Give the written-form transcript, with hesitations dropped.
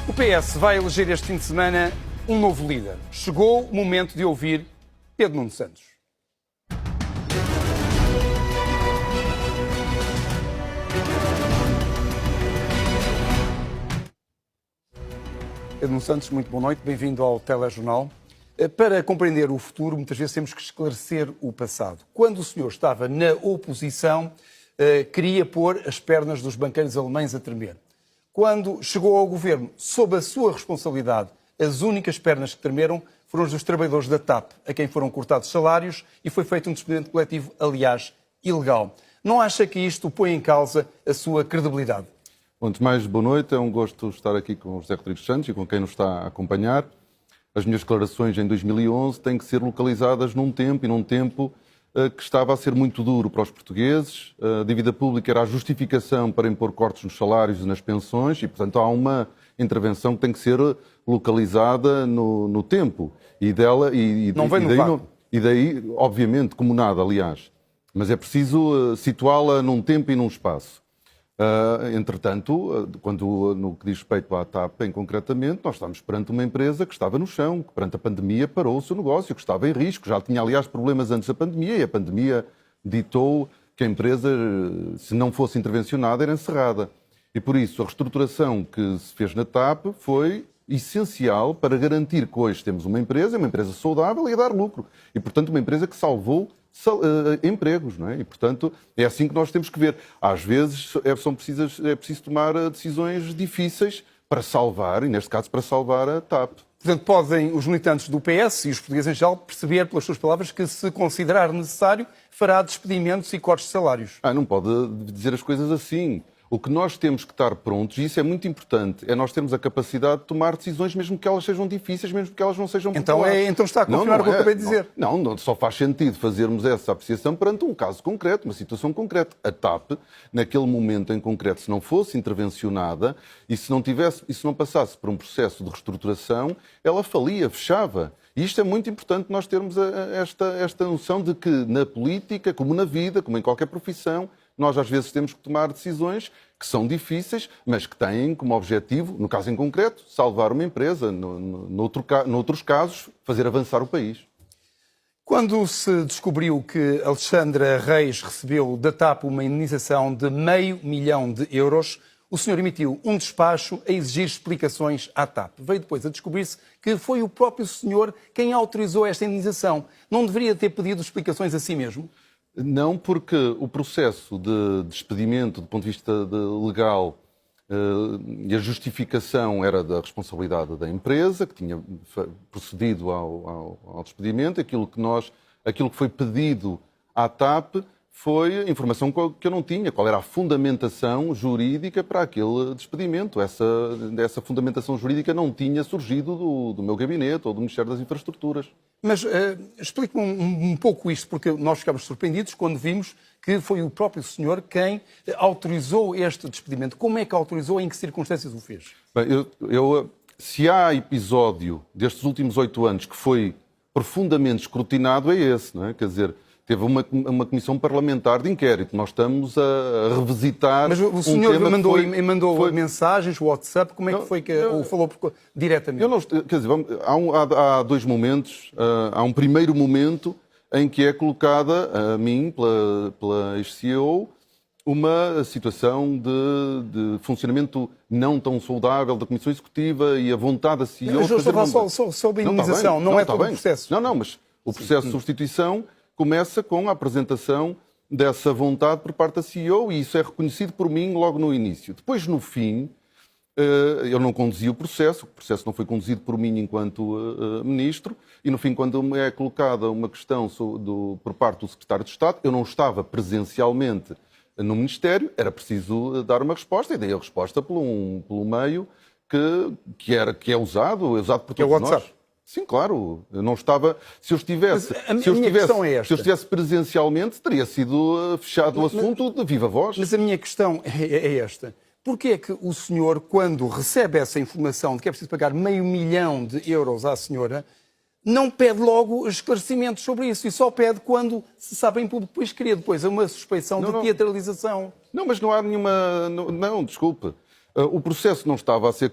O PS vai eleger este fim de semana um novo líder. Chegou o momento de ouvir Pedro Nuno Santos. Pedro Nuno Santos, muito boa noite, bem-vindo ao Telejornal. Para compreender o futuro, muitas vezes temos que esclarecer o passado. Quando o senhor estava na oposição, queria pôr as pernas dos banqueiros alemães a tremer. Quando chegou ao governo, sob a sua responsabilidade, as únicas pernas que tremeram foram as dos trabalhadores da TAP, a quem foram cortados salários e foi feito um despedimento coletivo, aliás, ilegal. Não acha que isto põe em causa a sua credibilidade? Antes de mais, boa noite. É um gosto estar aqui com o José Rodrigues Santos e com quem nos está a acompanhar. As minhas declarações em 2011 têm que ser localizadas num tempo que estava a ser muito duro para os portugueses. A dívida pública era a justificação para impor cortes nos salários e nas pensões e, portanto, há uma intervenção que tem que ser localizada no tempo. E daí, obviamente, como nada, aliás. Mas é preciso situá-la num tempo e num espaço. Entretanto, no que diz respeito à TAP, concretamente, nós estamos perante uma empresa que estava no chão, que perante a pandemia parou o seu negócio, que estava em risco, já tinha, aliás, problemas antes da pandemia e a pandemia ditou que a empresa, se não fosse intervencionada, era encerrada. E por isso, a reestruturação que se fez na TAP foi essencial para garantir que hoje temos uma empresa saudável e a dar lucro. E, portanto, uma empresa que salvou empregos, não é? E, portanto, é assim que nós temos que ver. Às vezes é preciso tomar decisões difíceis para salvar, e neste caso para salvar a TAP. Portanto, podem os militantes do PS e os portugueses em geral perceber, pelas suas palavras, que se considerar necessário, fará despedimentos e cortes de salários. Não pode dizer as coisas assim. O que nós temos que estar prontos, e isso é muito importante, é nós termos a capacidade de tomar decisões, mesmo que elas sejam difíceis, mesmo que elas não sejam populares. Então está a confirmar o que eu acabei de dizer. Não, só faz sentido fazermos essa apreciação perante um caso concreto, uma situação concreta. A TAP, naquele momento em concreto, se não fosse intervencionada e se não passasse por um processo de reestruturação, ela falia, fechava. E isto é muito importante nós termos esta noção de que na política, como na vida, como em qualquer profissão, nós às vezes temos que tomar decisões que são difíceis, mas que têm como objetivo, no caso em concreto, salvar uma empresa, noutros casos, fazer avançar o país. Quando se descobriu que Alexandra Reis recebeu da TAP uma indenização de €500 mil, o senhor emitiu um despacho a exigir explicações à TAP. Veio depois a descobrir-se que foi o próprio senhor quem autorizou esta indenização. Não deveria ter pedido explicações a si mesmo? Não, porque o processo de despedimento, do ponto de vista legal, e a justificação era da responsabilidade da empresa, que tinha procedido ao despedimento. Aquilo que foi pedido à TAP foi informação que eu não tinha, qual era a fundamentação jurídica para aquele despedimento. Essa fundamentação jurídica não tinha surgido do meu gabinete ou do Ministério das Infraestruturas. Mas explique-me um pouco isto, porque nós ficámos surpreendidos quando vimos que foi o próprio senhor quem autorizou este despedimento. Como é que autorizou? Em que circunstâncias o fez? Bem, se há episódio destes últimos 8 anos que foi profundamente escrutinado, é esse, não é? Quer dizer, teve uma comissão parlamentar de inquérito. Nós estamos a revisitar. Mas o senhor mandou mensagens, WhatsApp, como é que foi ou falou diretamente? Quer dizer, há dois momentos. Há um primeiro momento em que é colocada a mim, pela ex-CEO, uma situação de funcionamento não tão saudável da Comissão Executiva e a vontade da CEO... Mas eu estou a falar sobre a indenização, não é todo o processo. Não, mas o processo de substituição começa com a apresentação dessa vontade por parte da CEO e isso é reconhecido por mim logo no início. Depois, no fim, eu não conduzi o processo não foi conduzido por mim enquanto ministro, e no fim, quando é colocada uma questão por parte do secretário de Estado, eu não estava presencialmente no Ministério, era preciso dar uma resposta, e dei a resposta pelo meio que é usado por todos nós. Sim, claro. Eu não estava... Se eu estivesse presencialmente, teria sido fechado o assunto de viva voz. Mas a minha questão é esta. Porquê é que o senhor, quando recebe essa informação de que é preciso pagar €500 mil à senhora, não pede logo esclarecimentos sobre isso e só pede quando se sabe em público? Pois cria depois uma suspeição de teatralização. Não, mas não há nenhuma... Não, desculpe. O processo não estava a ser